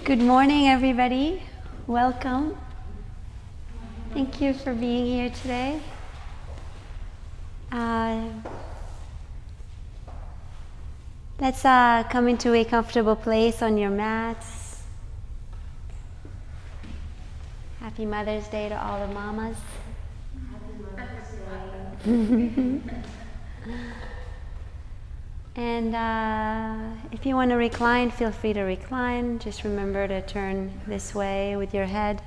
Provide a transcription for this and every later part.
Good morning, everybody. Welcome. Thank you for being here today. Let's come into a comfortable place on your mats. Happy Mother's Day to all the mamas. Happy Mother's Day. And if you want to recline, feel free to recline. Just remember to turn this way with your head.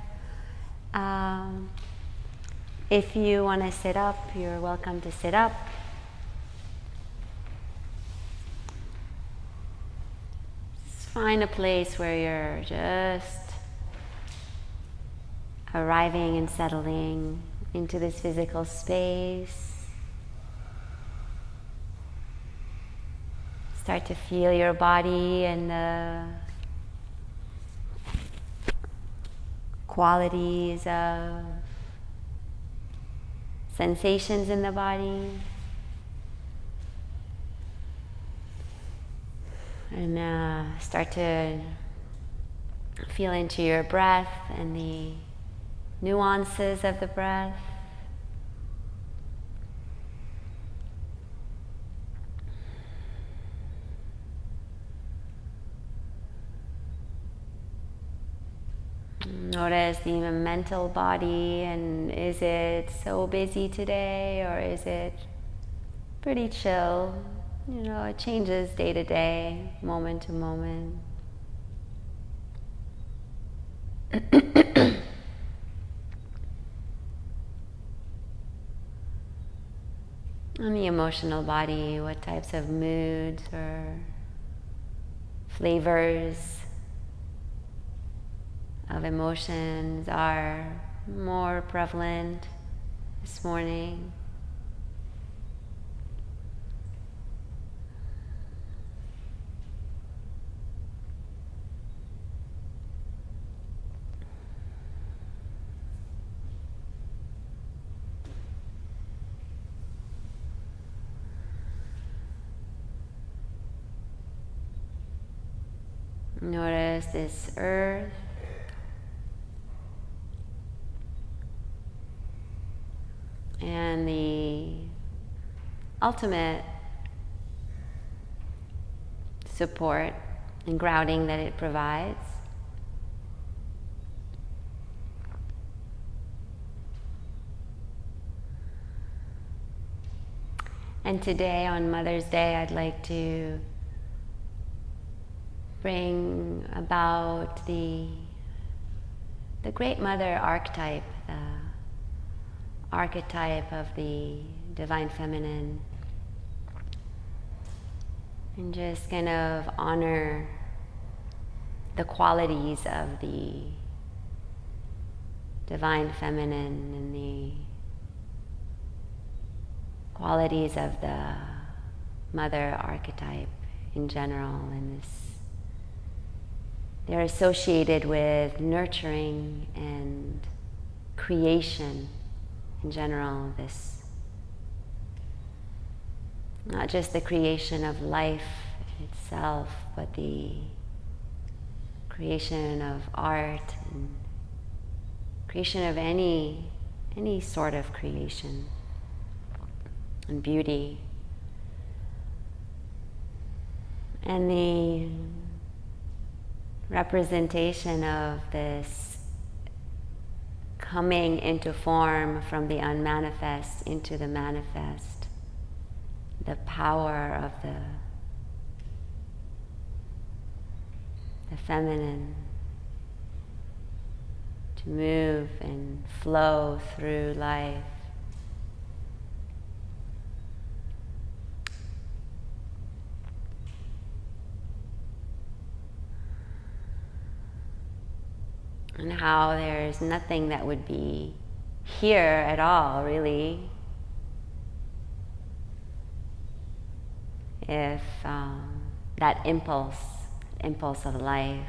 If you want to sit up, you're welcome to sit up. Just find a place where you're just arriving and settling into this physical space. Start to feel your body and the qualities of sensations in the body. And start to feel into your breath and the nuances of the breath. Notice the mental body, and is it so busy today or is it pretty chill? You know, it changes day to day, moment to moment. On the emotional body, what types of moods or flavors of emotions are more prevalent this morning? Notice this earth. And the ultimate support and grounding that it provides. And today, on Mother's Day, I'd like to bring about the Great Mother archetype, the archetype of the Divine Feminine, and just kind of honor the qualities of the Divine Feminine and the qualities of the Mother archetype in general. And they're associated with nurturing and creation in general. This, not just the creation of life itself, but the creation of art and creation of any sort of creation and beauty. And the representation of this coming into form from the unmanifest into the manifest, the power of the feminine to move and flow through life. And how there's nothing that would be here at all, really, if that impulse of life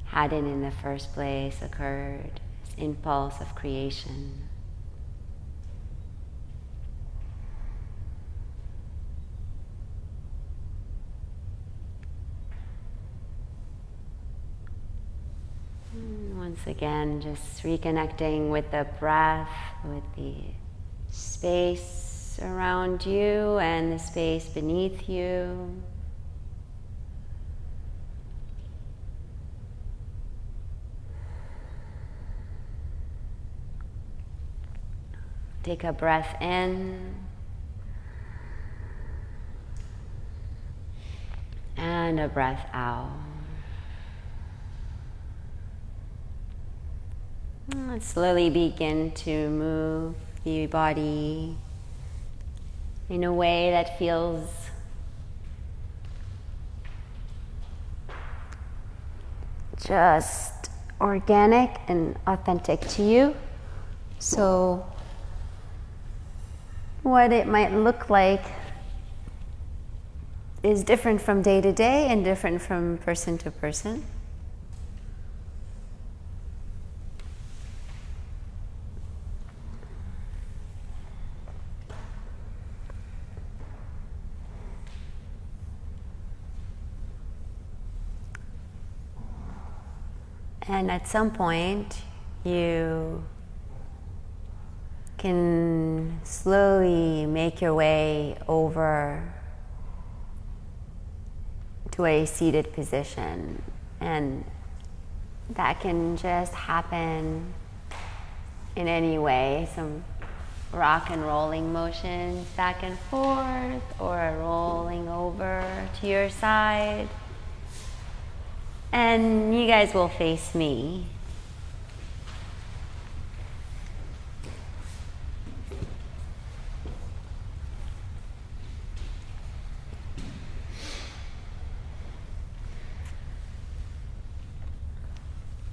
hadn't in the first place occurred, this impulse of creation. So again, just reconnecting with the breath, with the space around you and the space beneath you. Take a breath in and a breath out. And slowly begin to move the body in a way that feels just organic and authentic to you. So what it might look like is different from day to day and different from person to person. And at some point, you can slowly make your way over to a seated position, and that can just happen in any way, some rock and rolling motions back and forth, or a rolling over to your side. And you guys will face me.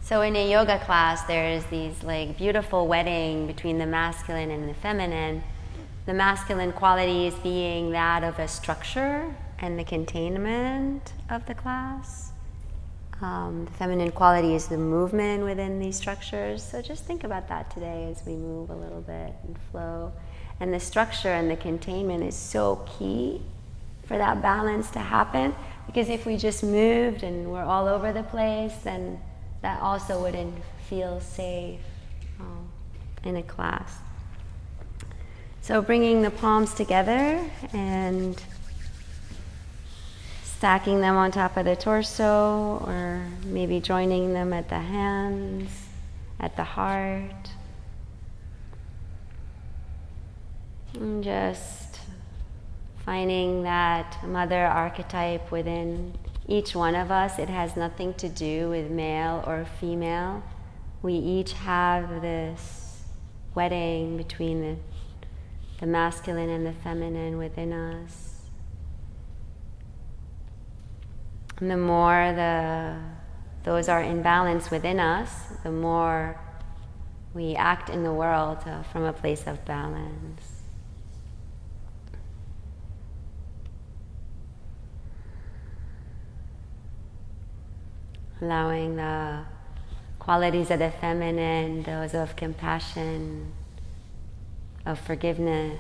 So in a yoga class, there's these like beautiful wedding between the masculine and the feminine. The masculine qualities being that of a structure and the containment of the class. The feminine quality is the movement within these structures. So just think about that today as we move a little bit and flow. And the structure and the containment is so key for that balance to happen. Because if we just moved and we're all over the place, then that also wouldn't feel safe in a class. So bringing the palms together and stacking them on top of the torso, or maybe joining them at the hands, at the heart. And just finding that mother archetype within each one of us. It has nothing to do with male or female. We each have this wedding between the masculine and the feminine within us. And the more those are in balance within us, the more we act in the world from a place of balance. Allowing the qualities of the feminine, those of compassion, of forgiveness,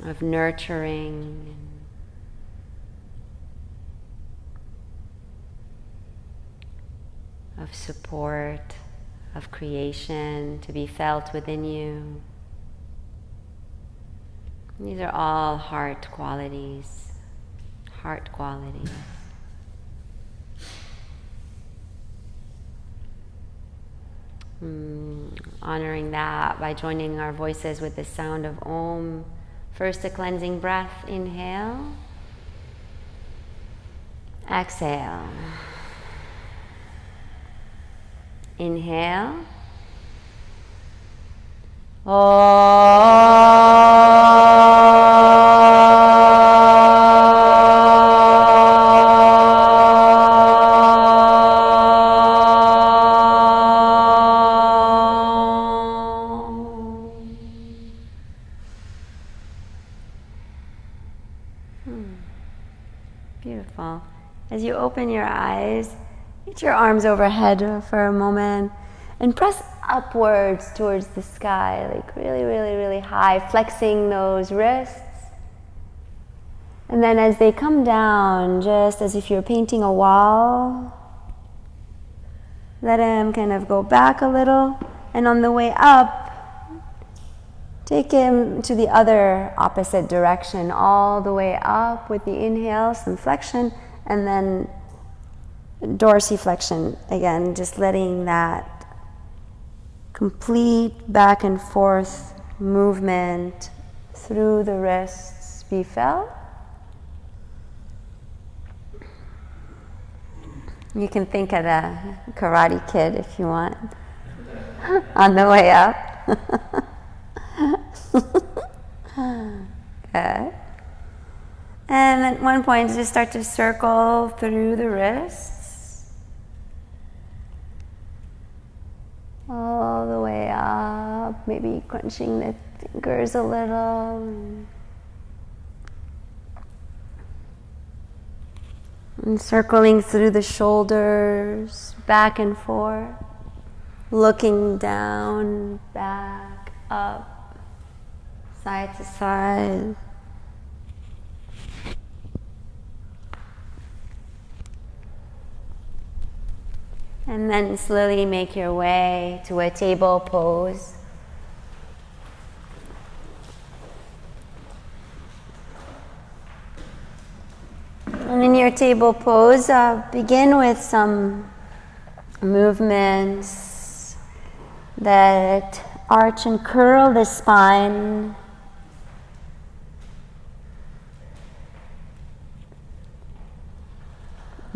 of nurturing, of support, of creation to be felt within you. These are all heart qualities. Heart qualities. Honoring that by joining our voices with the sound of Om. First, a cleansing breath. Inhale. Exhale. Inhale. Beautiful. As you open your eyes, get your arms overhead for a moment and press upwards towards the sky, like really, really, really high, flexing those wrists. And then as they come down, just as if you're painting a wall, Let him kind of go back a little, and on the way up, take him to the other opposite direction, all the way up with the inhale, some flexion, and then dorsiflexion again, just letting that complete back and forth movement through the wrists be felt. You can think of the Karate Kid if you want, on the way up. Good. And at one point, just start to circle through the wrists, all the way up, maybe crunching the fingers a little. And circling through the shoulders, back and forth, looking down, back, up, side to side. And then slowly make your way to a table pose. And in your table pose, begin with some movements that arch and curl the spine.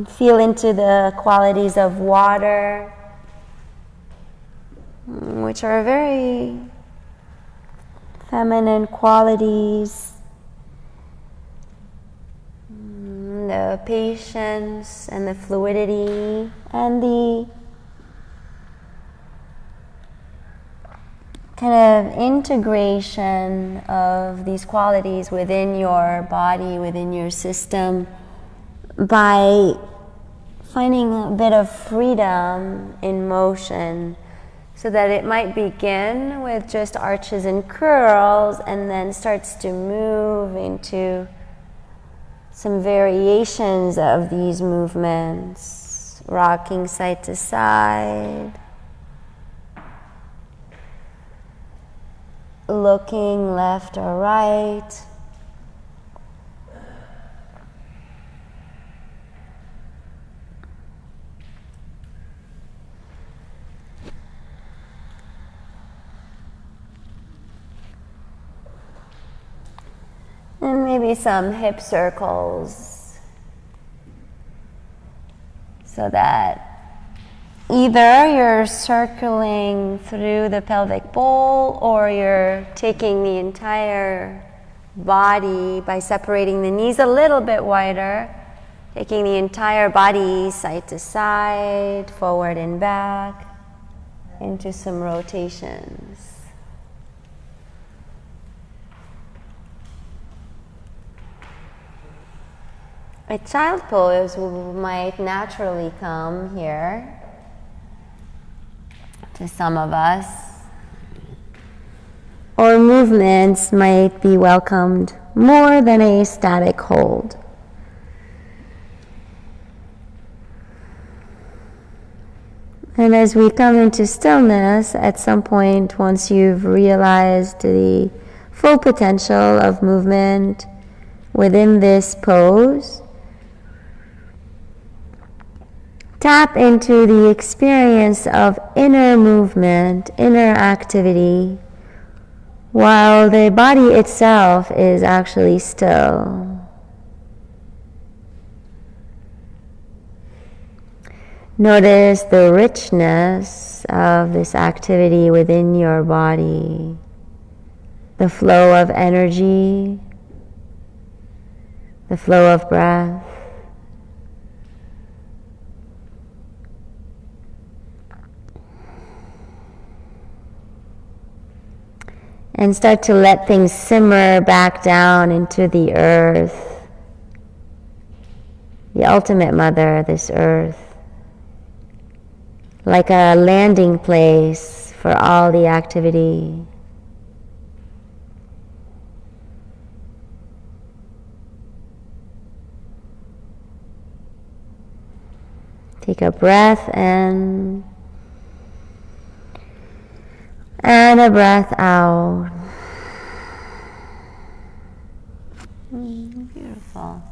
Feel into the qualities of water, which are very feminine qualities. The patience and the fluidity and the kind of integration of these qualities within your body, within your system, by finding a bit of freedom in motion, so that it might begin with just arches and curls and then starts to move into some variations of these movements, rocking side to side, looking left or right. And maybe some hip circles, so that either you're circling through the pelvic bowl or you're taking the entire body by separating the knees a little bit wider, taking the entire body side to side, forward and back, into some rotations. A child pose might naturally come here to some of us, or movements might be welcomed more than a static hold. And as we come into stillness, at some point, once you've realized the full potential of movement within this pose, tap into the experience of inner movement, inner activity, while the body itself is actually still. Notice the richness of this activity within your body, the flow of energy, the flow of breath. And start to let things simmer back down into the earth, the ultimate mother, this earth, like a landing place for all the activity. Take a breath and And a breath out. Beautiful.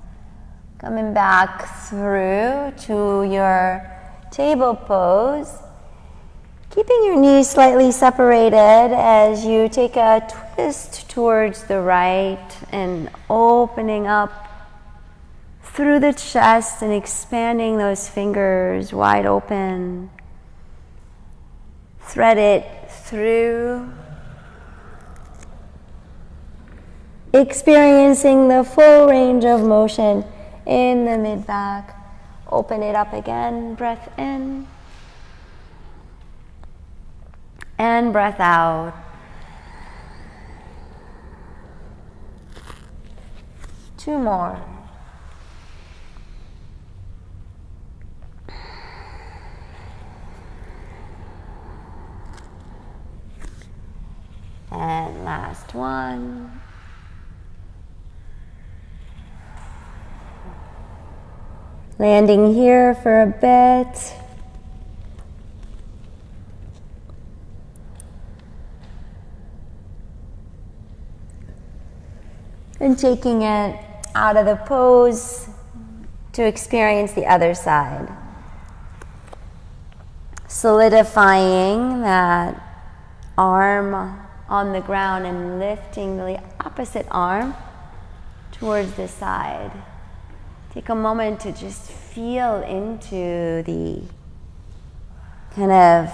Coming back through to your table pose. Keeping your knees slightly separated as you take a twist towards the right and opening up through the chest and expanding those fingers wide open. Thread it through. Experiencing the full range of motion in the mid-back. Open it up again, breath in. And breath out. Two more. And last one. Landing here for a bit. And taking it out of the pose to experience the other side. Solidifying that arm on the ground and lifting the opposite arm towards the side. Take a moment to just feel into the kind of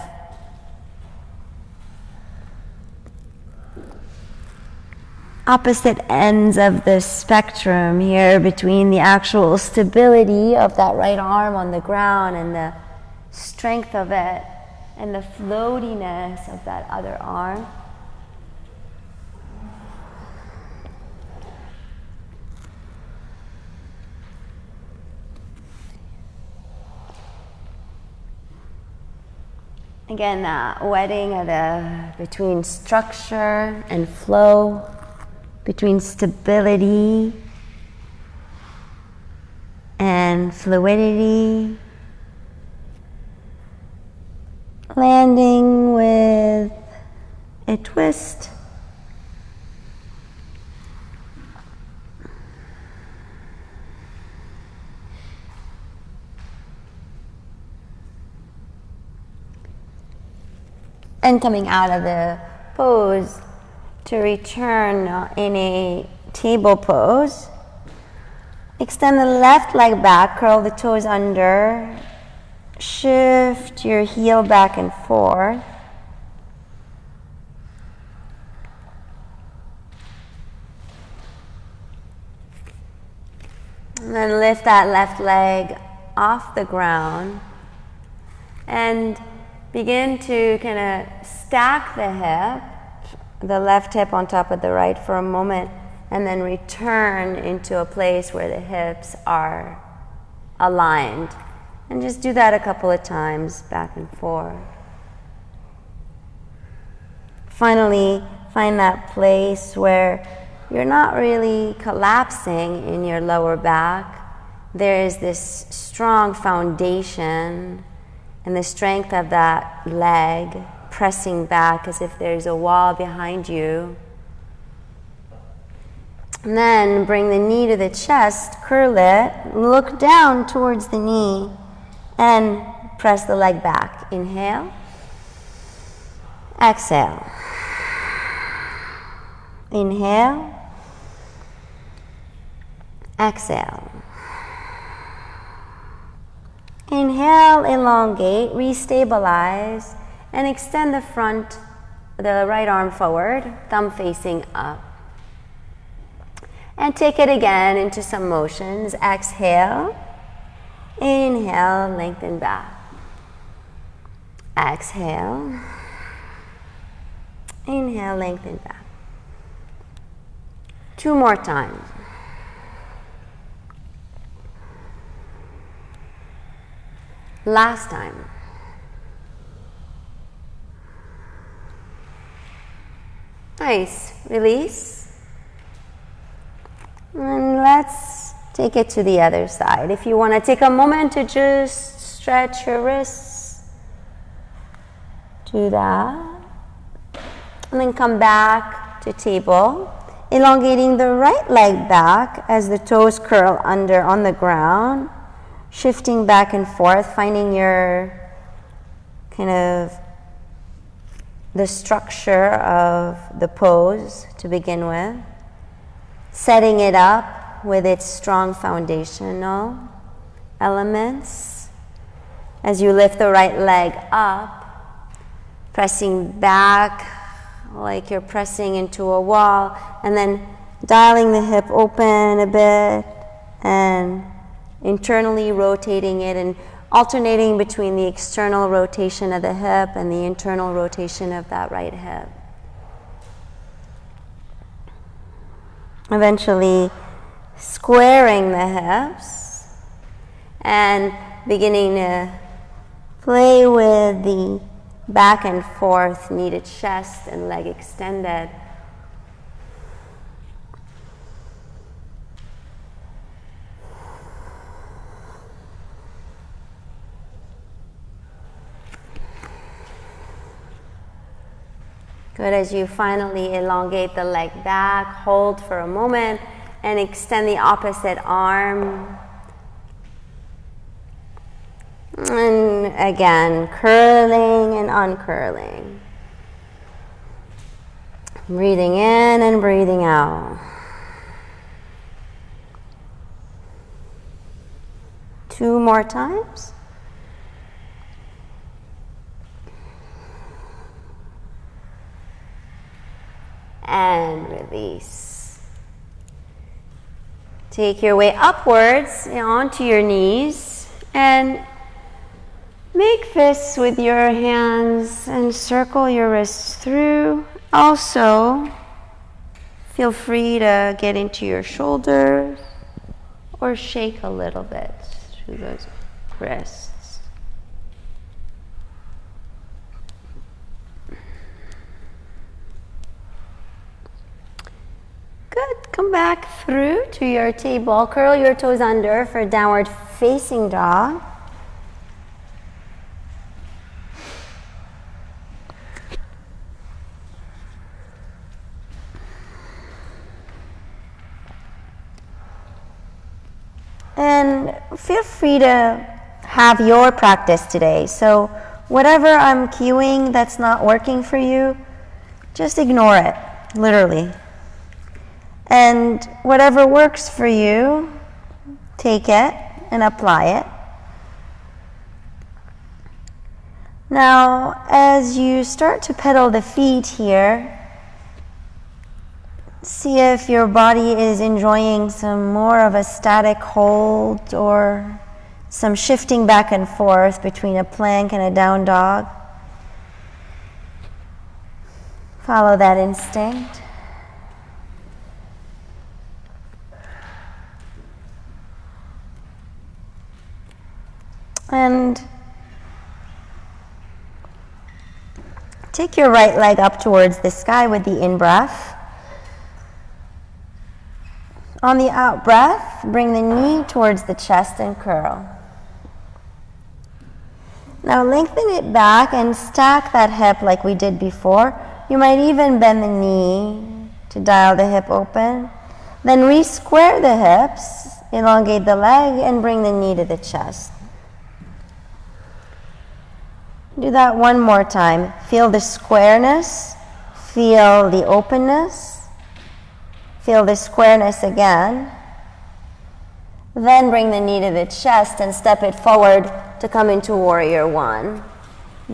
opposite ends of the spectrum here between the actual stability of that right arm on the ground and the strength of it and the floatiness of that other arm. Again, that wedding of between structure and flow, between stability and fluidity. Landing with a twist. And coming out of the pose to return in a table pose. Extend the left leg back, curl the toes under, shift your heel back and forth. And then lift that left leg off the ground and begin to kind of stack the hip, the left hip on top of the right for a moment, and then return into a place where the hips are aligned. And just do that a couple of times, back and forth. Finally, find that place where you're not really collapsing in your lower back. There is this strong foundation and the strength of that leg pressing back as if there's a wall behind you. And then bring the knee to the chest, curl it, look down towards the knee, and press the leg back. Inhale, exhale. Inhale, exhale. Inhale, elongate, restabilize, and extend the front, the right arm forward, thumb facing up. And take it again into some motions. Exhale, inhale, lengthen back. Exhale, inhale, lengthen back. Two more times. Last time. Nice. Release. And let's take it to the other side. If you want to take a moment to just stretch your wrists, do that. And then come back to table, elongating the right leg back as the toes curl under on the ground, shifting back and forth, finding your kind of the structure of the pose to begin with, setting it up with its strong foundational elements. As you lift the right leg up, pressing back like you're pressing into a wall, and then dialing the hip open a bit and internally rotating it and alternating between the external rotation of the hip and the internal rotation of that right hip. Eventually squaring the hips and beginning to play with the back and forth, knee to chest and leg extended. Good. As you finally elongate the leg back, hold for a moment and extend the opposite arm. And again, curling and uncurling. Breathing in and breathing out. 2 more times. And release. Take your way upwards onto your knees and make fists with your hands and circle your wrists through. Also, feel free to get into your shoulders or shake a little bit through those wrists. Good. Come back through to your table. Curl your toes under for downward facing dog. And feel free to have your practice today. So whatever I'm cueing that's not working for you, just ignore it, literally. And whatever works for you, take it and apply it. Now, as you start to pedal the feet here, see if your body is enjoying some more of a static hold or some shifting back and forth between a plank and a down dog. Follow that instinct. And take your right leg up towards the sky with the in-breath. On the out-breath, bring the knee towards the chest and curl. Now lengthen it back and stack that hip like we did before. You might even bend the knee to dial the hip open. Then re-square the hips, elongate the leg, and bring the knee to the chest. Do that one more time. Feel the squareness, feel the openness. Feel the squareness again. Then bring the knee to the chest and step it forward to come into Warrior One.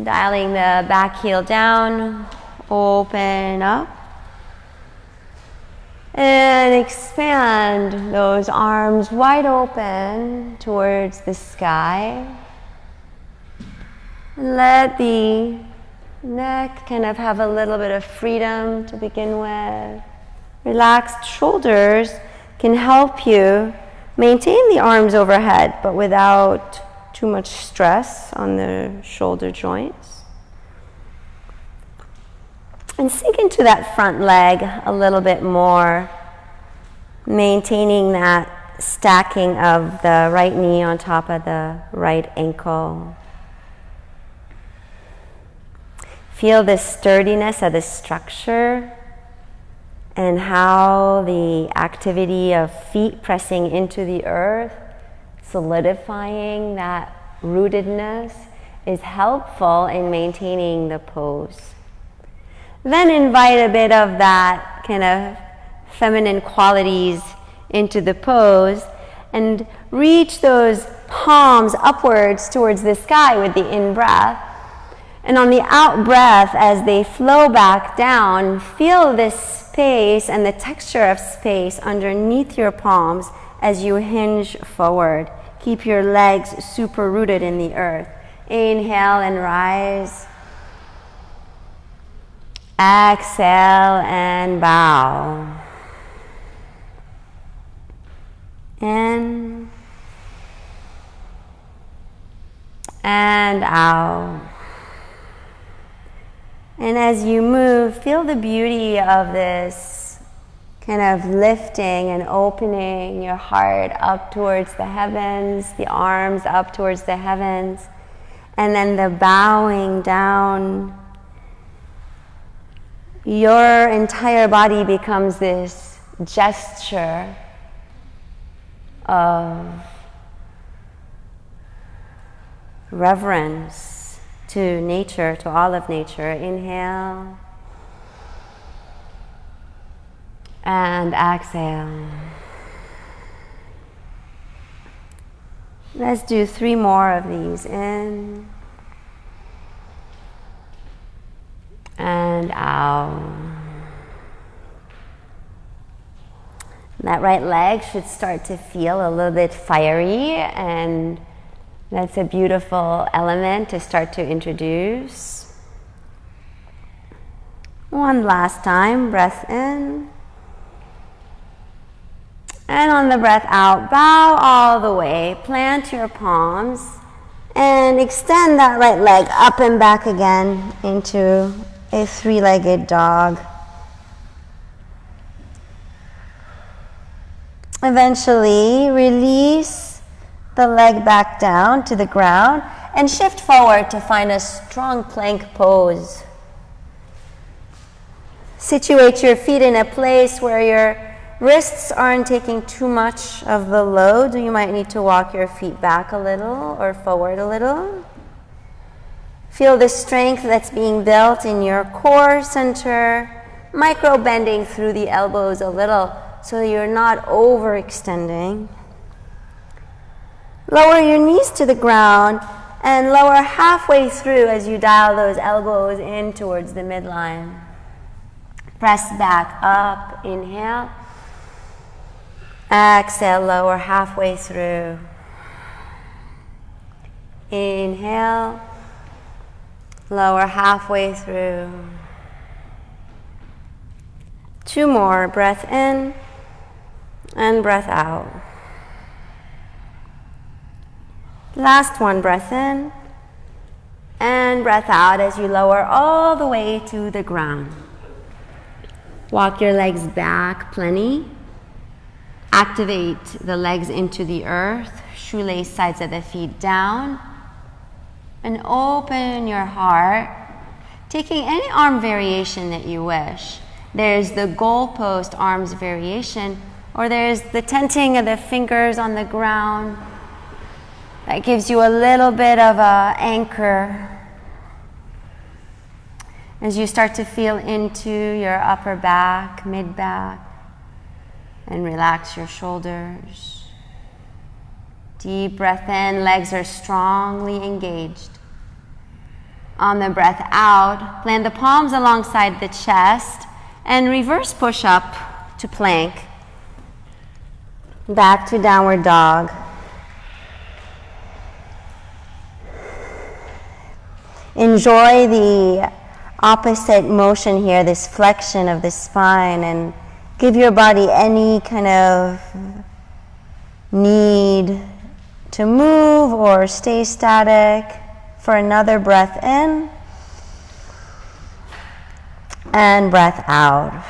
Dialing the back heel down, open up. And expand those arms wide open towards the sky. Let the neck kind of have a little bit of freedom to begin with. Relaxed shoulders can help you maintain the arms overhead, but without too much stress on the shoulder joints. And sink into that front leg a little bit more, maintaining that stacking of the right knee on top of the right ankle. Feel the sturdiness of the structure and how the activity of feet pressing into the earth, solidifying that rootedness, is helpful in maintaining the pose. Then invite a bit of that kind of feminine qualities into the pose and reach those palms upwards towards the sky with the in-breath. And on the out-breath, as they flow back down, feel this space and the texture of space underneath your palms as you hinge forward. Keep your legs super rooted in the earth. Inhale and rise. Exhale and bow. In and out. And as you move, feel the beauty of this kind of lifting and opening your heart up towards the heavens, the arms up towards the heavens, and then the bowing down. Your entire body becomes this gesture of reverence to nature, to all of nature. Inhale and exhale. Let's do 3 more of these. In and out. That right leg should start to feel a little bit fiery, and that's a beautiful element to start to introduce. One last time, breath in. And on the breath out, bow all the way, plant your palms, and extend that right leg up and back again into a 3-legged dog. Eventually, release the leg back down to the ground and shift forward to find a strong plank pose. Situate your feet in a place where your wrists aren't taking too much of the load. You might need to walk your feet back a little or forward a little. Feel the strength that's being built in your core center, micro bending through the elbows a little so you're not overextending. Lower your knees to the ground and lower halfway through as you dial those elbows in towards the midline. Press back up, inhale. Exhale, lower halfway through. Inhale, lower halfway through. 2 more, breath in and breath out. Last one, breath in and breath out as you lower all the way to the ground. Walk your legs back plenty. Activate the legs into the earth, shoelace sides of the feet down, and open your heart, taking any arm variation that you wish. There's the goalpost arms variation, or there's the tenting of the fingers on the ground. That gives you a little bit of an anchor as you start to feel into your upper back, mid-back, and relax your shoulders. Deep breath in, legs are strongly engaged. On the breath out, plant the palms alongside the chest and reverse push up to plank. Back to downward dog. Enjoy the opposite motion here, this flexion of the spine, and give your body any kind of need to move or stay static for another breath in and breath out.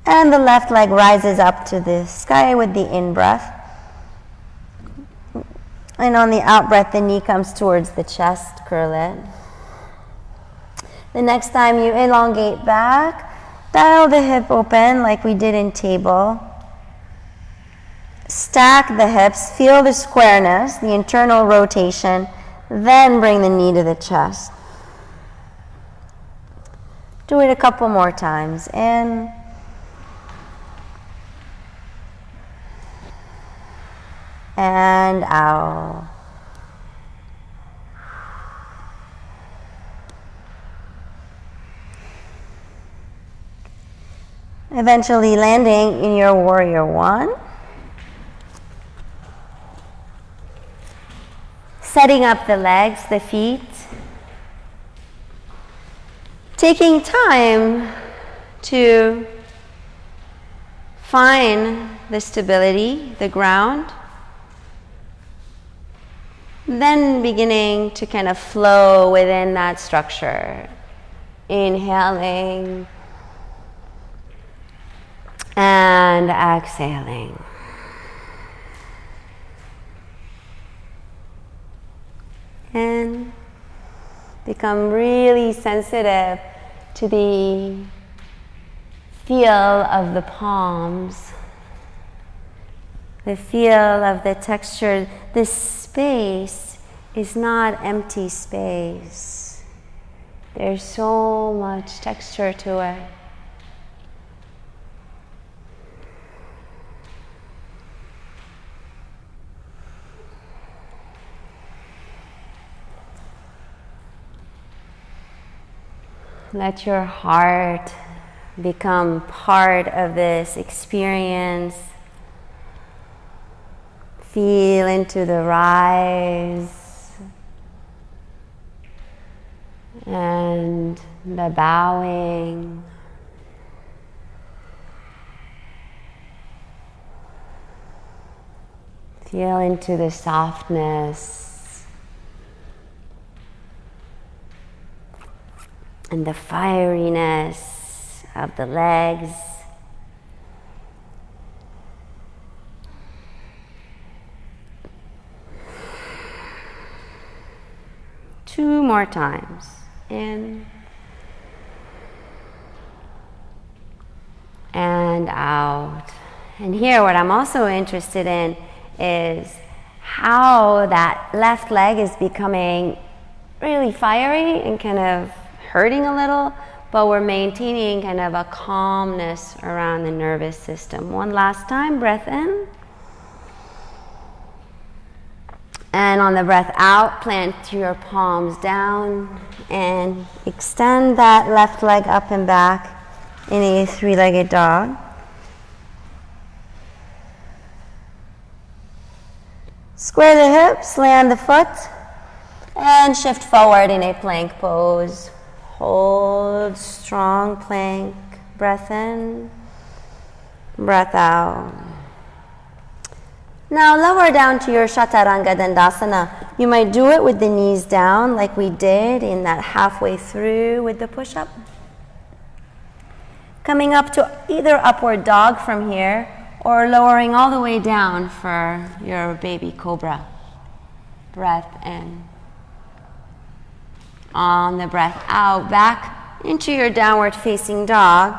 And the left leg rises up to the sky with the in-breath. And on the out-breath, the knee comes towards the chest, curl it. The next time you elongate back, dial the hip open like we did in table. Stack the hips, feel the squareness, the internal rotation, then bring the knee to the chest. Do it a couple more times. In. And out. Eventually landing in your warrior one. Setting up the legs, the feet. Taking time to find the stability, the ground. Then beginning to kind of flow within that structure. Inhaling and exhaling. And become really sensitive to the feel of the palms, the feel of the texture. This space is not empty space. There's so much texture to it. Let your heart become part of this experience. Feel into the rise and the bowing. Feel into the softness and the fieriness of the legs. Two more times. In and out. And here what I'm also interested in is how that left leg is becoming really fiery and kind of hurting a little, but we're maintaining kind of a calmness around the nervous system. One last time, breath in. And on the breath out, plant your palms down and extend that left leg up and back in a three-legged dog. Square the hips, land the foot, and shift forward in a plank pose. Hold strong plank, breath in, breath out. Now lower down to your Chaturanga Dandasana. You might do it with the knees down like we did in that halfway through with the push-up. Coming up to either upward dog from here or lowering all the way down for your baby cobra. Breath in. On the breath out, back into your downward facing dog.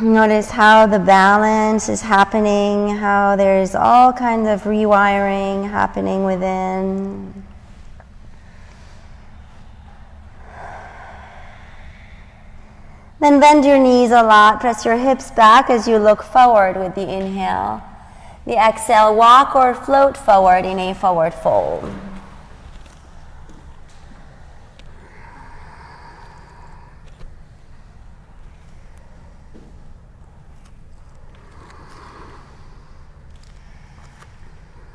Notice how the balance is happening, how there's all kinds of rewiring happening within. Then bend your knees a lot, press your hips back as you look forward with the inhale. The exhale, walk or float forward in a forward fold.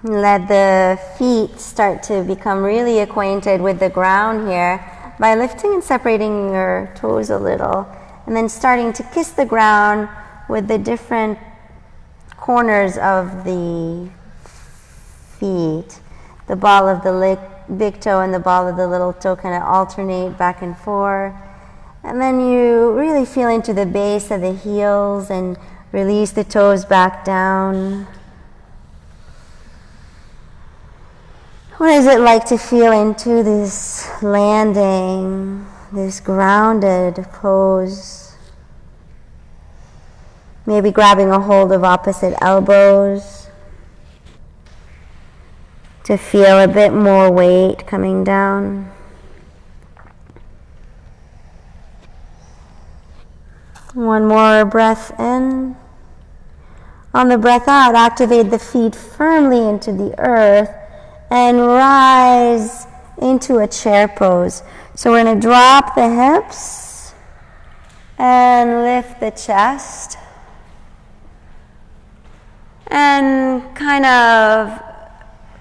Let the feet start to become really acquainted with the ground here by lifting and separating your toes a little, and then starting to kiss the ground with the different corners of the feet. The ball of the big toe and the ball of the little toe kind of alternate back and forth. And then you really feel into the base of the heels and release the toes back down. What is it like to feel into this landing, this grounded pose? Maybe grabbing a hold of opposite elbows to feel a bit more weight coming down. One more breath in. On the breath out, activate the feet firmly into the earth and rise into a chair pose. So we're going to drop the hips and lift the chest and kind of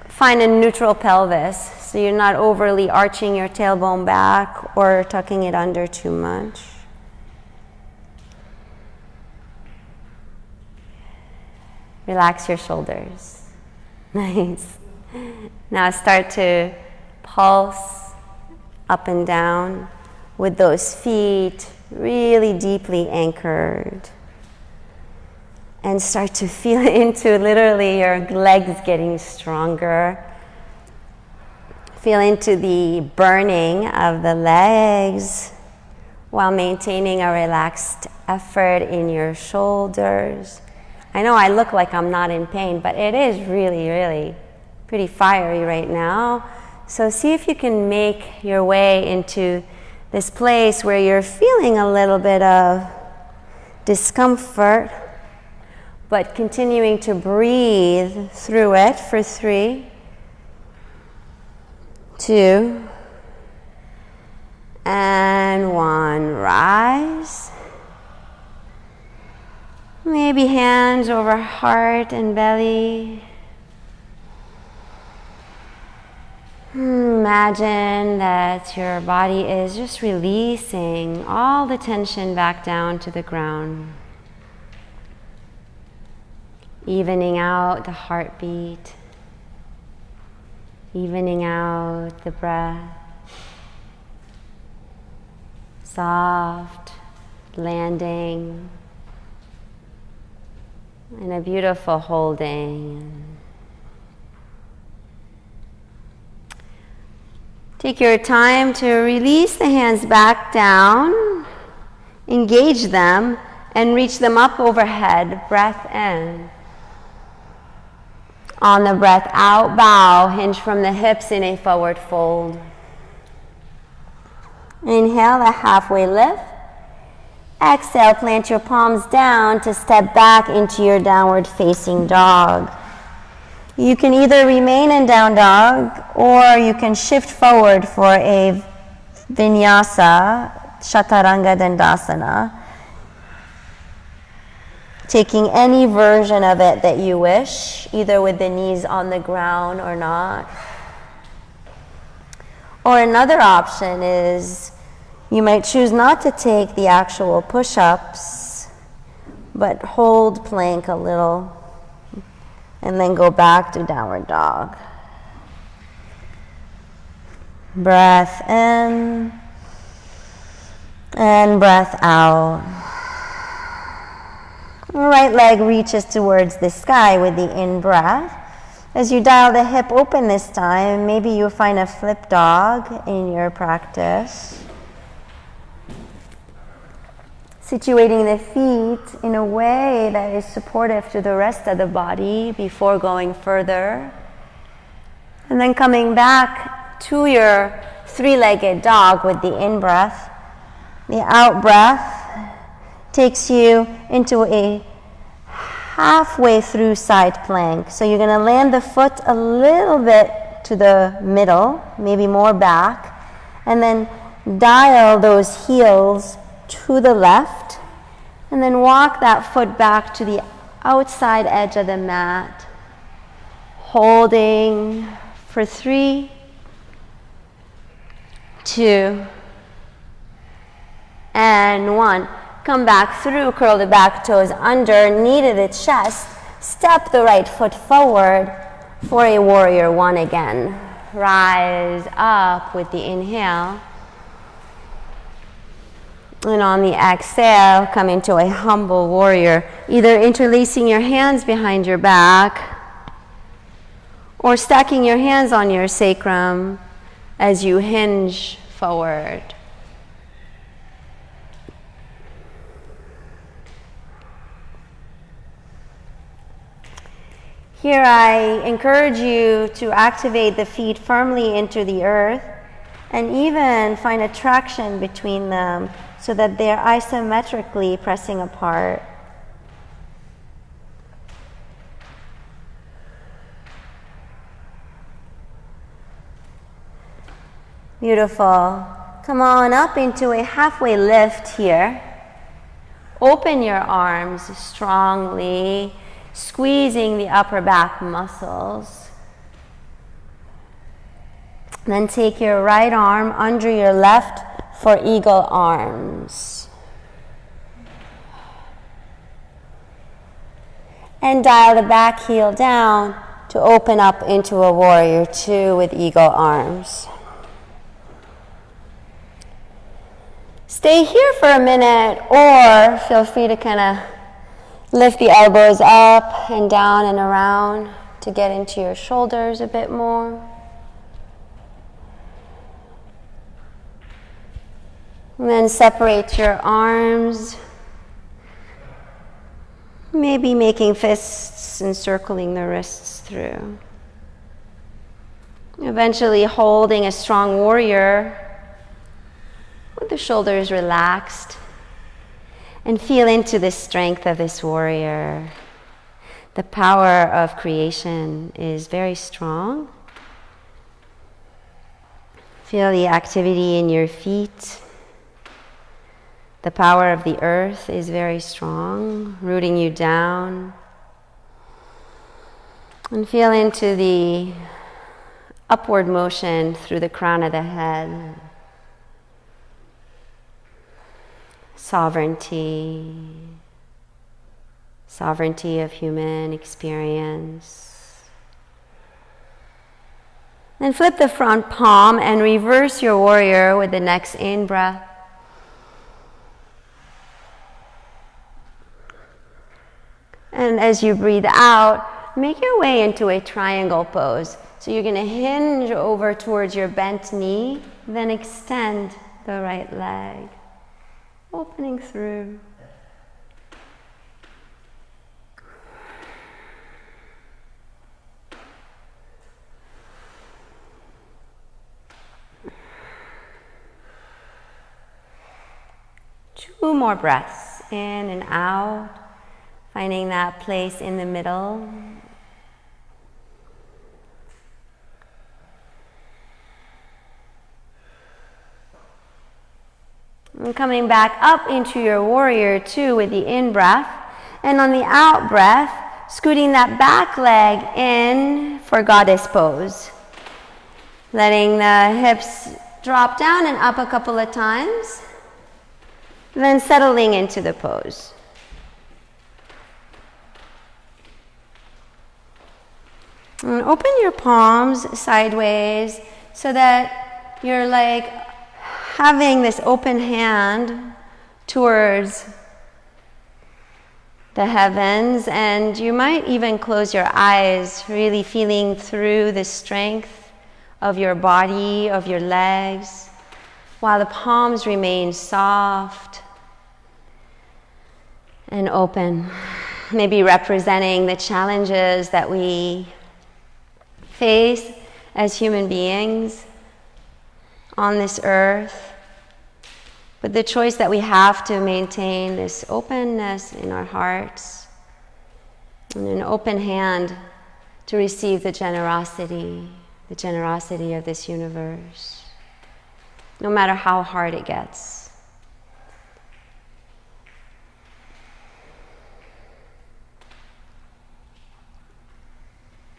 find a neutral pelvis. So you're not overly arching your tailbone back or tucking it under too much. Relax your shoulders. Nice. Now start to pulse up and down with those feet really deeply anchored. And start to feel into literally your legs getting stronger. Feel into the burning of the legs while maintaining a relaxed effort in your shoulders. I know I look like I'm not in pain, but it is really, really pretty fiery right now. So see if you can make your way into this place where you're feeling a little bit of discomfort, but continuing to breathe through it for 3, 2, and 1. Rise. Maybe hands over heart and belly. Imagine that your body is just releasing all the tension back down to the ground. Evening out the heartbeat. Evening out the breath. Soft landing. And a beautiful holding. Take your time to release the hands back down, engage them, and reach them up overhead. Breath in. On the breath out, bow, hinge from the hips in a forward fold. Inhale, a halfway lift. Exhale, plant your palms down to step back into your downward facing dog. You can either remain in down dog or you can shift forward for a vinyasa, chaturanga dandasana, taking any version of it that you wish, either with the knees on the ground or not. Or another option is you might choose not to take the actual push-ups, but hold plank a little, and then go back to downward dog. Breath in, and breath out. Right leg reaches towards the sky with the in-breath. As you dial the hip open this time, maybe you'll find a flip dog in your practice. Situating the feet in a way that is supportive to the rest of the body before going further. And then coming back to your 3-legged dog with the in-breath. The out-breath takes you into a halfway through side plank. So you're going to land the foot a little bit to the middle, maybe more back, and then dial those heels to the left, and then walk that foot back to the outside edge of the mat, holding for 3, 2, and 1. Come back through, curl the back toes under, knee to the chest, step the right foot forward for a warrior 1 again. Rise up with the inhale. And on the exhale, come into a humble warrior, either interlacing your hands behind your back or stacking your hands on your sacrum as you hinge forward. Here I encourage you to activate the feet firmly into the earth and even find a traction between them so that they're isometrically pressing apart. Beautiful. Come on up into a halfway lift here. Open your arms strongly, squeezing the upper back muscles. Then take your right arm under your left for eagle arms. And dial the back heel down to open up into a warrior two with eagle arms. Stay here for a minute, or feel free to kind of lift the elbows up and down and around to get into your shoulders a bit more. And then separate your arms, maybe making fists and circling the wrists through. Eventually holding a strong warrior with the shoulders relaxed. And feel into the strength of this warrior. The power of creation is very strong. Feel the activity in your feet. The power of the earth is very strong, rooting you down. And feel into the upward motion through the crown of the head. Sovereignty of human experience. Then flip the front palm and reverse your warrior with the next in-breath. And as you breathe out, make your way into a triangle pose. So you're going to hinge over towards your bent knee, then extend the right leg, opening through. Two more breaths, in and out. Finding that place in the middle. And coming back up into your warrior two with the in-breath. And on the out-breath, scooting that back leg in for goddess pose. Letting the hips drop down and up a couple of times. Then settling into the pose. And open your palms sideways so that you're like having this open hand towards the heavens, and you might even close your eyes, really feeling through the strength of your body, of your legs, while the palms remain soft and open, maybe representing the challenges that we face as human beings on this earth, but the choice that we have to maintain this openness in our hearts and an open hand to receive the generosity of this universe, no matter how hard it gets.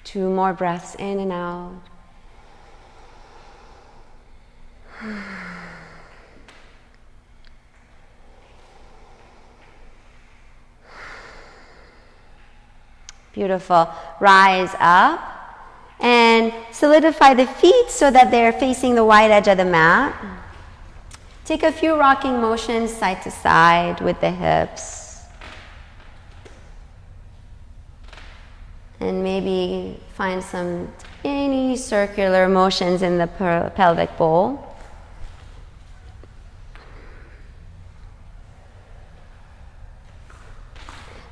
Two more breaths in and out. Beautiful. Rise up and solidify the feet so that they're facing the wide edge of the mat. Take a few rocking motions side to side with the hips. And maybe find some tiny circular motions in the pelvic bowl.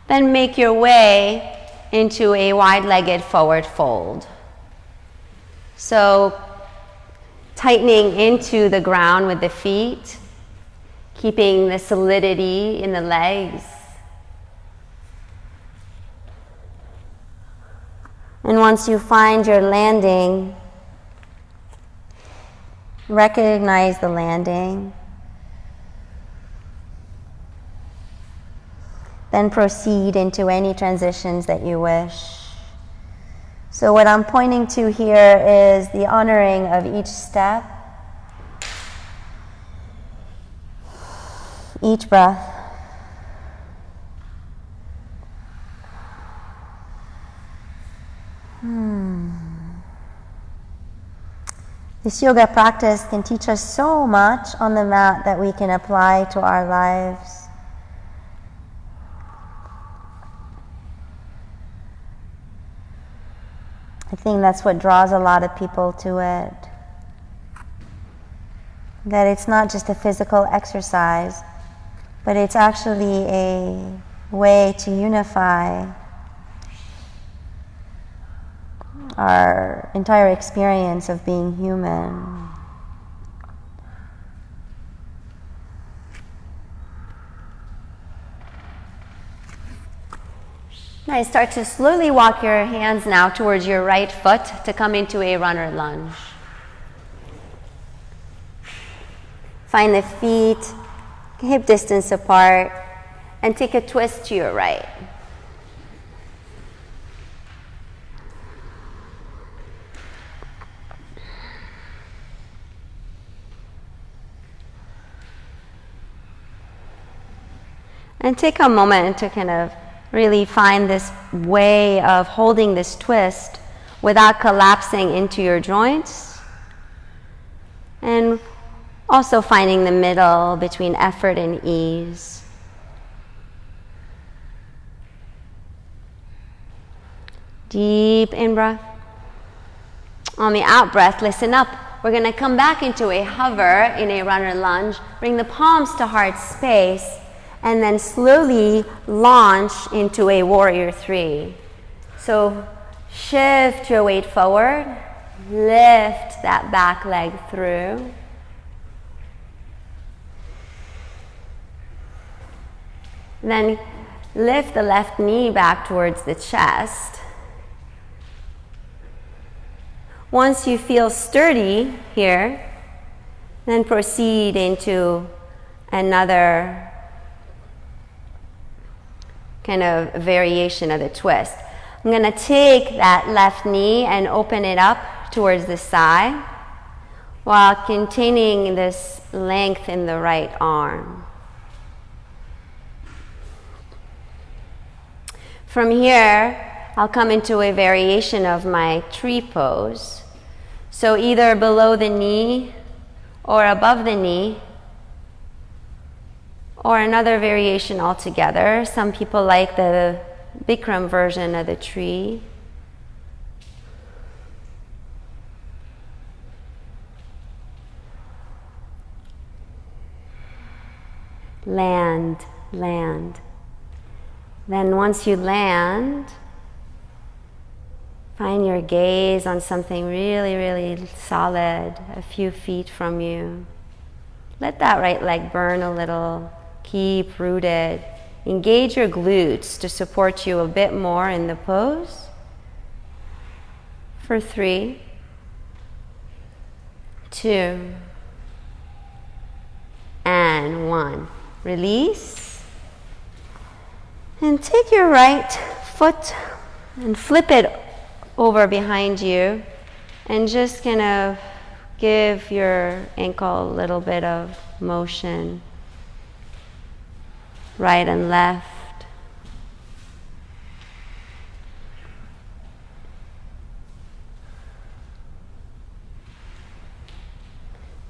Then make your way into a wide-legged forward fold. So tightening into the ground with the feet, keeping the solidity in the legs. And once you find your landing, recognize the landing. Then proceed into any transitions that you wish. So what I'm pointing to here is the honoring of each step, each breath. This yoga practice can teach us so much on the mat that we can apply to our lives. I think that's what draws a lot of people to it. That it's not just a physical exercise, but it's actually a way to unify our entire experience of being human. Nice. Start to slowly walk your hands now towards your right foot to come into a runner lunge. Find the feet hip distance apart and take a twist to your right. And take a moment to kind of really find this way of holding this twist without collapsing into your joints. And also finding the middle between effort and ease. Deep in-breath. On the out-breath, listen up. We're going to come back into a hover in a runner lunge. Bring the palms to heart space. And then slowly launch into a warrior three. So shift your weight forward, lift that back leg through. Then lift the left knee back towards the chest. Once you feel sturdy here, then proceed into another kind of variation of the twist. I'm going to take that left knee and open it up towards the side while containing this length in the right arm. From here, I'll come into a variation of my tree pose. So either below the knee or above the knee, or another variation altogether. Some people like the Bikram version of the tree. Land, land. Then once you land, find your gaze on something really, really solid, a few feet from you. Let that right leg burn a little. Keep rooted. Engage your glutes to support you a bit more in the pose. For 3, 2, and 1. Release. And take your right foot and flip it over behind you and just kind of give your ankle a little bit of motion. Right and left.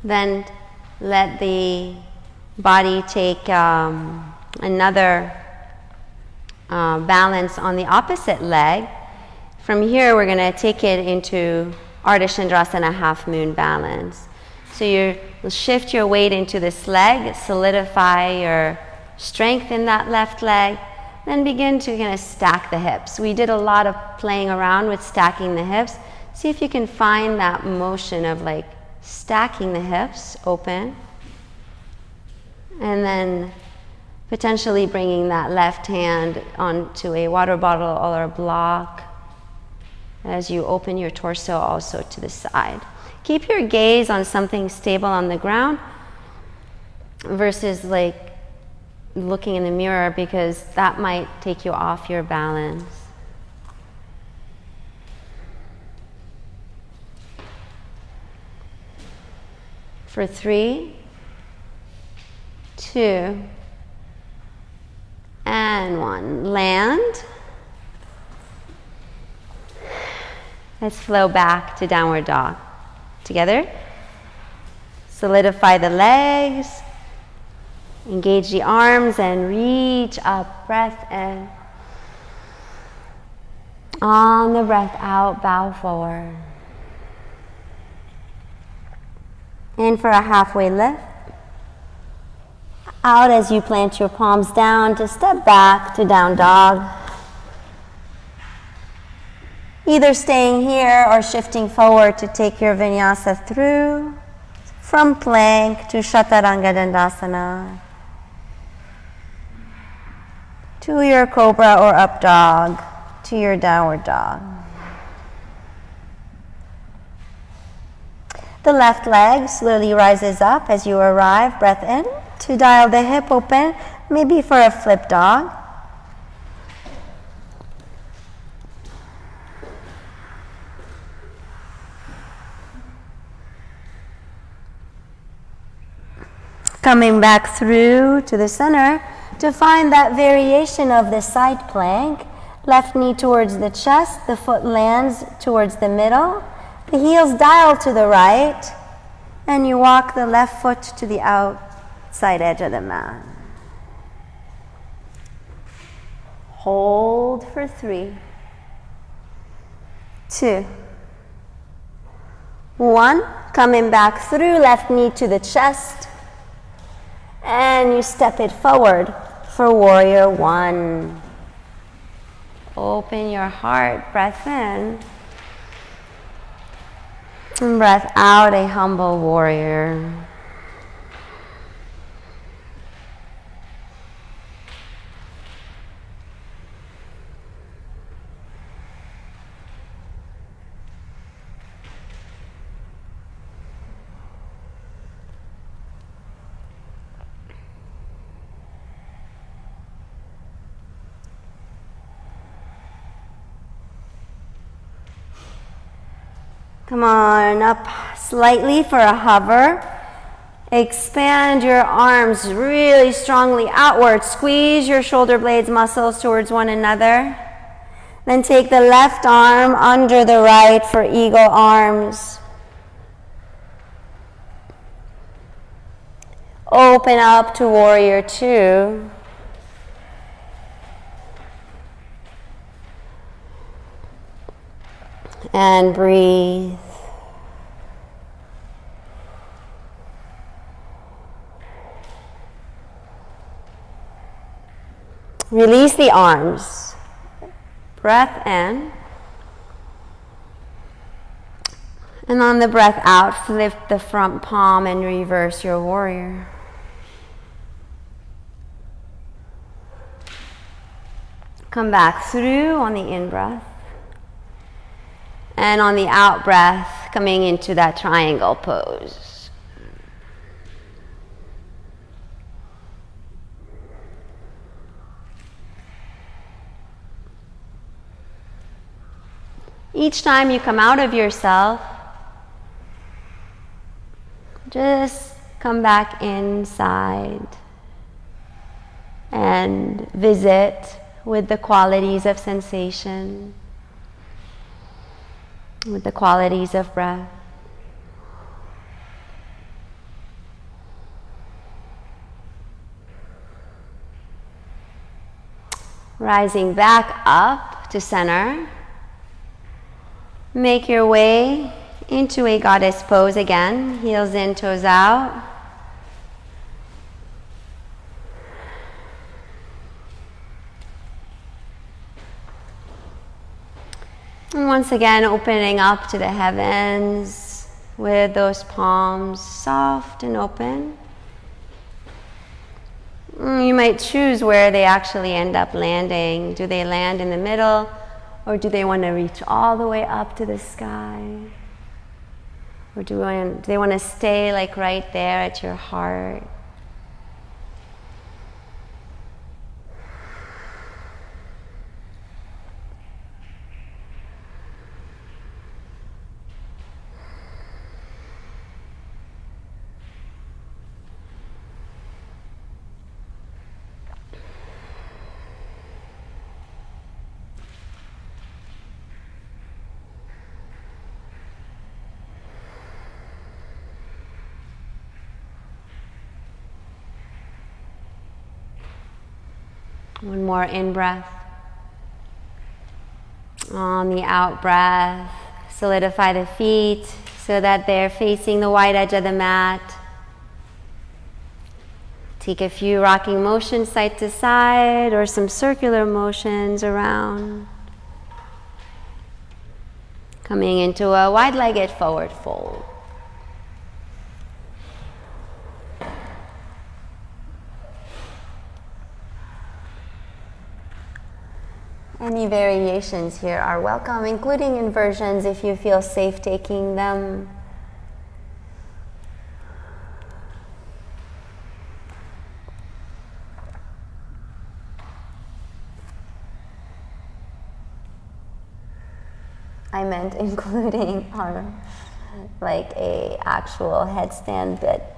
Then let the body take another balance on the opposite leg. From here, we're going to take it into Ardha Chandrasana half moon balance. So you'll shift your weight into this leg, solidify your strength in that left leg, then begin to kind of stack the hips. We did a lot of playing around with stacking the hips. See if you can find that motion of like stacking the hips open, and then potentially bringing that left hand onto a water bottle or a block as you open your torso also to the side. Keep your gaze on something stable on the ground versus like looking in the mirror, because that might take you off your balance. For 3, 2, and 1. Land. Let's flow back to downward dog. Together. Solidify the legs. Engage the arms and reach up. Breath in. On the breath out, bow forward. In for a halfway lift. Out as you plant your palms down to step back to down dog. Either staying here or shifting forward to take your vinyasa through from plank to Chaturanga Dandasana, to your cobra or up dog, to your downward dog. The left leg slowly rises up as you arrive. Breath in to dial the hip open, maybe for a flip dog. Coming back through to the center to find that variation of the side plank. Left knee towards the chest, the foot lands towards the middle. The heels dial to the right, and you walk the left foot to the outside edge of the mat. Hold for 3, 2, 1. Coming back through, left knee to the chest, and you step it forward for warrior 1. Open your heart, breath in. And breath out, a humble warrior. Come on, up slightly for a hover. Expand your arms really strongly outward. Squeeze your shoulder blades muscles towards one another. Then take the left arm under the right for eagle arms. Open up to warrior 2. And breathe. Release the arms. Breath in. And on the breath out, lift the front palm and reverse your warrior. Come back through on the in-breath. And on the out breath, coming into that triangle pose. Each time you come out of yourself, just come back inside and visit with the qualities of sensation, with the qualities of breath. Rising back up to center. Make your way into a goddess pose again. Heels in, toes out. And once again, opening up to the heavens with those palms soft and open. You might choose where they actually end up landing. Do they land in the middle, or do they want to reach all the way up to the sky? Or do they want to stay like right there at your heart? One more in-breath. On the out-breath, solidify the feet so that they're facing the wide edge of the mat. Take a few rocking motions side to side or some circular motions around. Coming into a wide-legged forward fold. Any variations here are welcome, including inversions if you feel safe taking them. I meant including like a actual headstand, but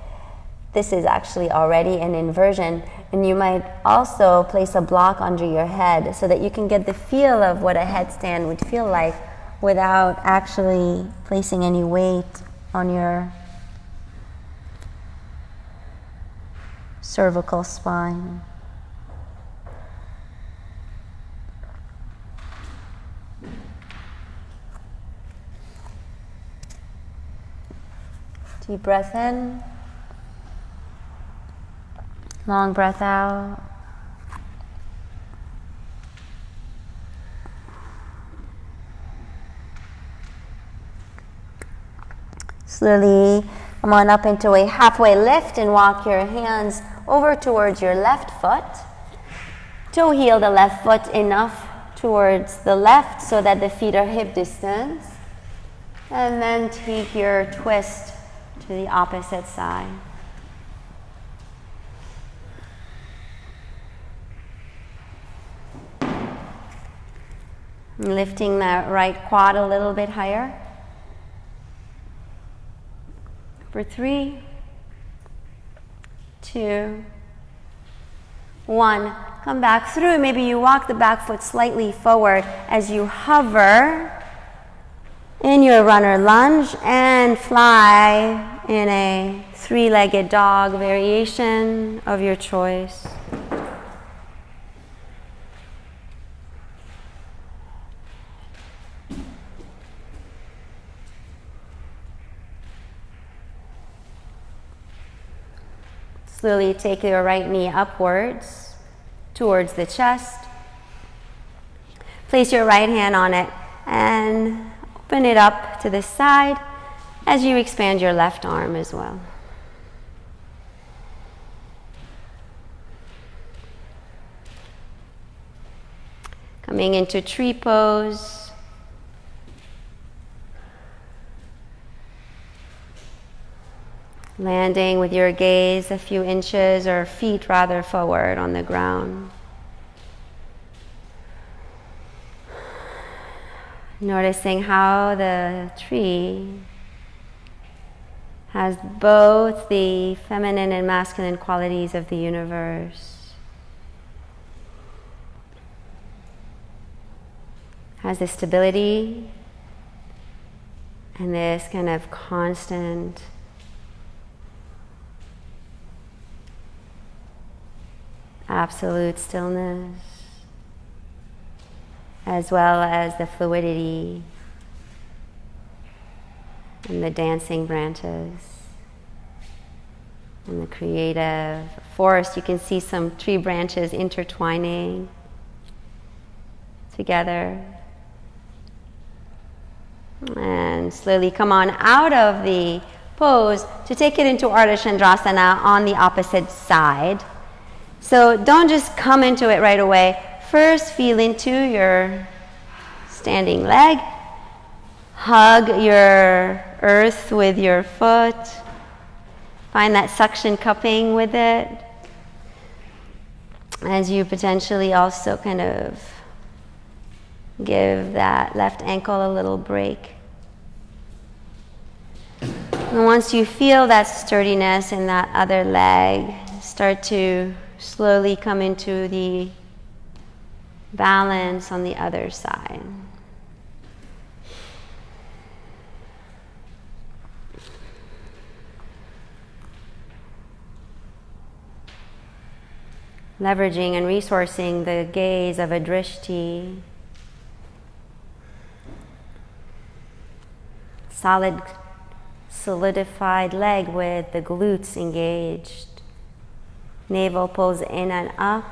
this is actually already an inversion, and you might also place a block under your head so that you can get the feel of what a headstand would feel like without actually placing any weight on your cervical spine. Deep breath in. Long breath out. Slowly come on up into a halfway lift and walk your hands over towards your left foot. Toe heel the left foot enough towards the left so that the feet are hip distance. And then take your twist to the opposite side. Lifting that right quad a little bit higher. For 3, 2, 1. Come back through. Maybe you walk the back foot slightly forward as you hover in your runner lunge and fly in a 3-legged dog variation of your choice. Slowly take your right knee upwards towards the chest. Place your right hand on it and open it up to the side as you expand your left arm as well. Coming into tree pose. Landing with your gaze a few inches or feet rather forward on the ground. Noticing how the tree has both the feminine and masculine qualities of the universe. Has this stability and this kind of constant absolute stillness. as well as the fluidity and the dancing branches and the creative forest. You can see some tree branches intertwining together. And slowly come on out of the pose to take it into Ardha Chandrasana on the opposite side. So don't just come into it right away. First, feel into your standing leg. Hug your earth with your foot. Find that suction cupping with it. As you potentially also kind of give that left ankle a little break. And once you feel that sturdiness in that other leg, start to slowly come into the balance on the other side. Leveraging and resourcing the gaze of a drishti. Solid, solidified leg with the glutes engaged. Navel pulls in and up.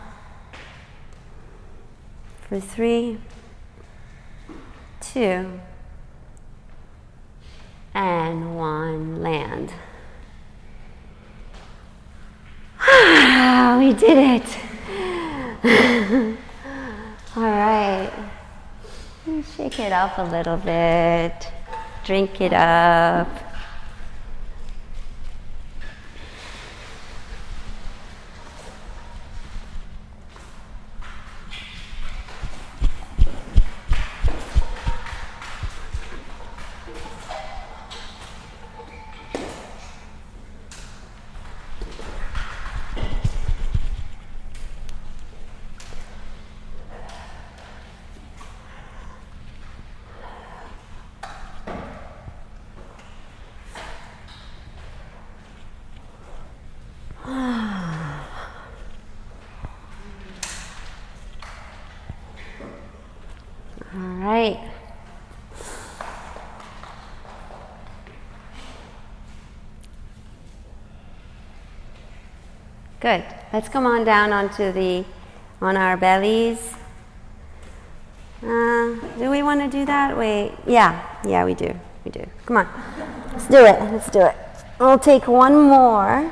For 3, 2, and 1, land. We did it. All right. Shake it up a little bit. Drink it up. Good. Let's come on down on our bellies. Do we want to do that? Wait. Yeah, we do. Come on. Let's do it. We'll take one more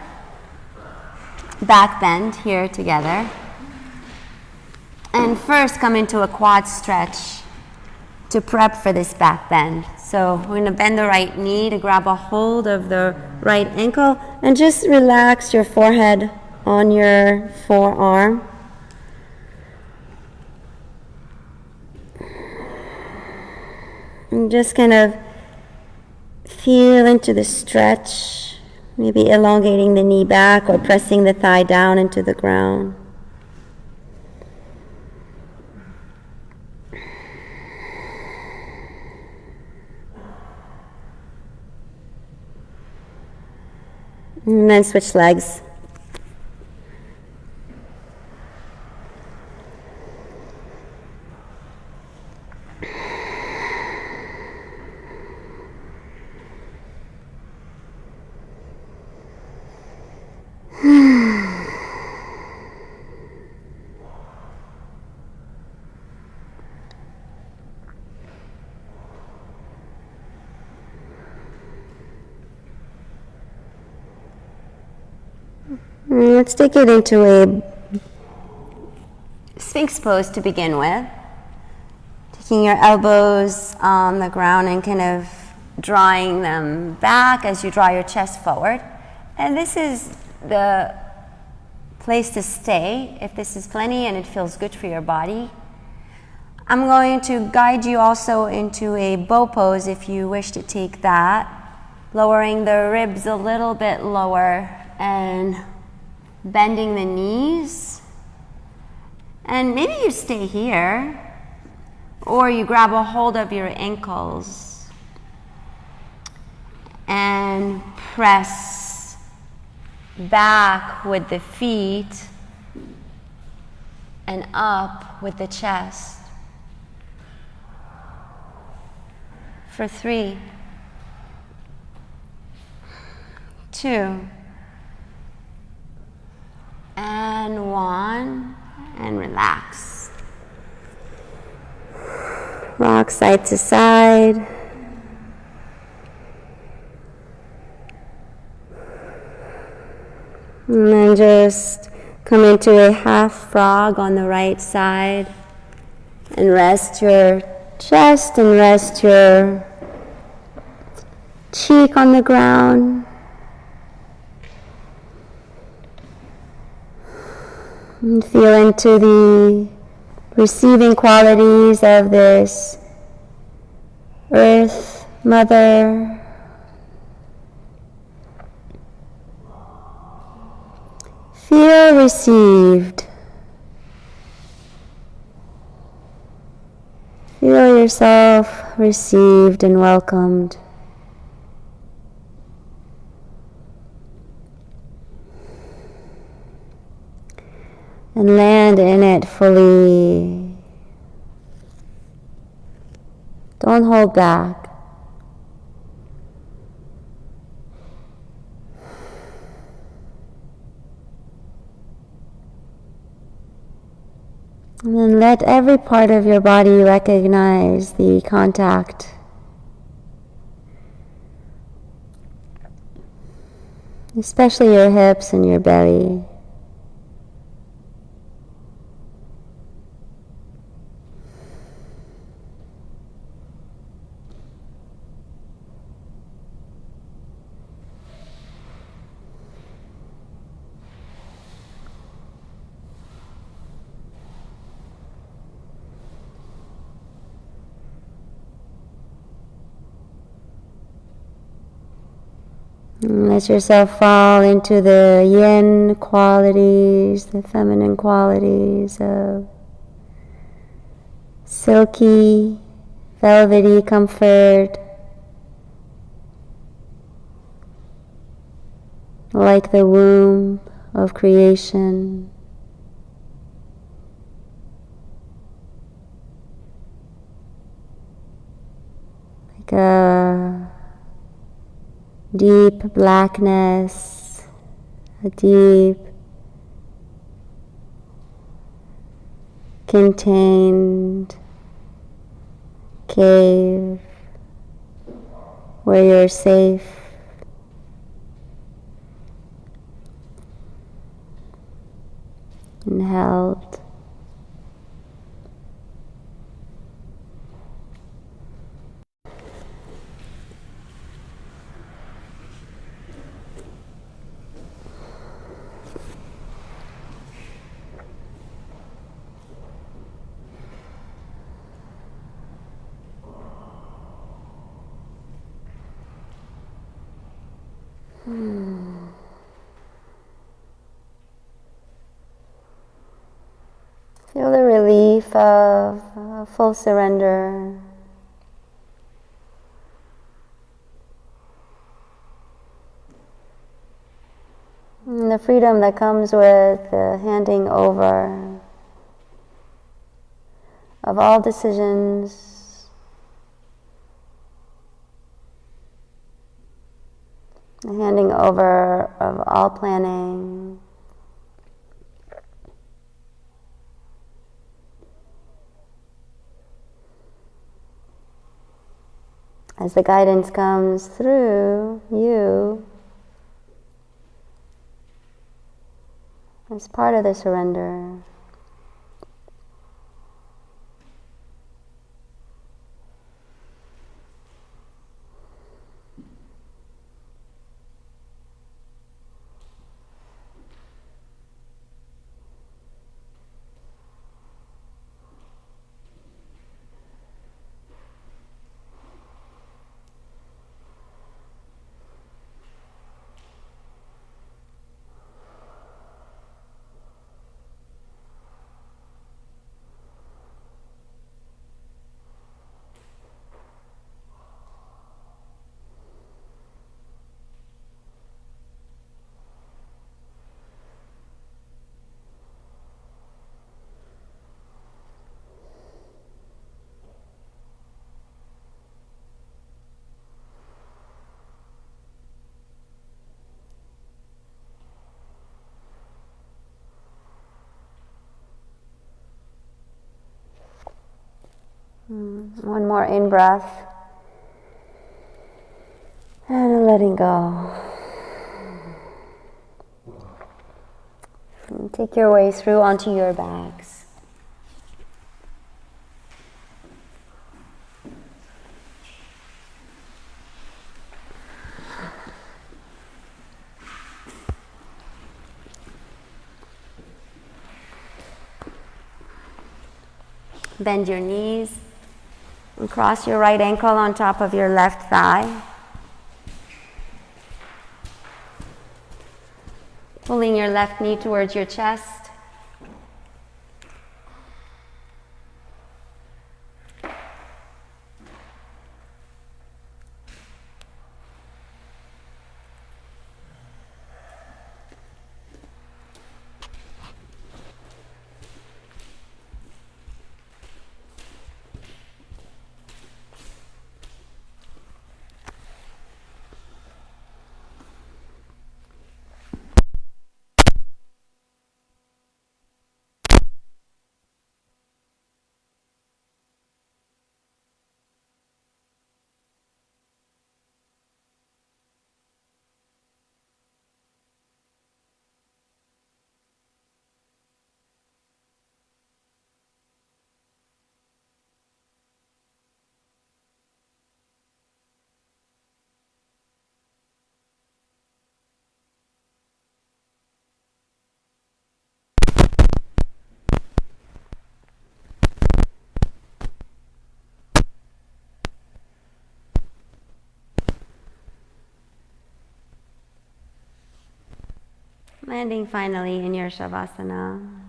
back bend here together. And first come into a quad stretch to prep for this back bend. So we're going to bend the right knee to grab a hold of the right ankle and just relax your forehead on your forearm. And just kind of feel into the stretch, maybe elongating the knee back or pressing the thigh down into the ground. And then switch legs. Let's take it into a Sphinx pose to begin with. Taking your elbows on the ground and kind of drawing them back as you draw your chest forward. And this is the place to stay if this is plenty and it feels good for your body. I'm going to guide you also into a bow pose if you wish to take that, lowering the ribs a little bit lower and bending the knees. And maybe you stay here or you grab a hold of your ankles and press back with the feet and up with the chest. for 3, 2, and 1, and relax. Rock side to side. And then just come into a half frog on the right side and rest your chest and rest your cheek on the ground. And feel into the receiving qualities of this Earth Mother. Feel received. Feel yourself received and welcomed. And land in it fully. Don't hold back. And then let every part of your body recognize the contact. Especially your hips and your belly. And let yourself fall into the yin qualities, the feminine qualities of silky, velvety comfort, like the womb of creation. Like a deep blackness, a deep contained cave where you're safe and held. Feel the relief of full surrender. And the freedom that comes with the handing over of all decisions, the handing over of all planning. As the guidance comes through you, as part of the surrender. One more in-breath. And a letting go. And take your way through onto your backs. Bend your knees and cross your right ankle on top of your left thigh. Pulling your left knee towards your chest. Landing finally in your Shavasana.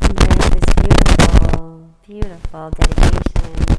There's this beautiful, beautiful dedication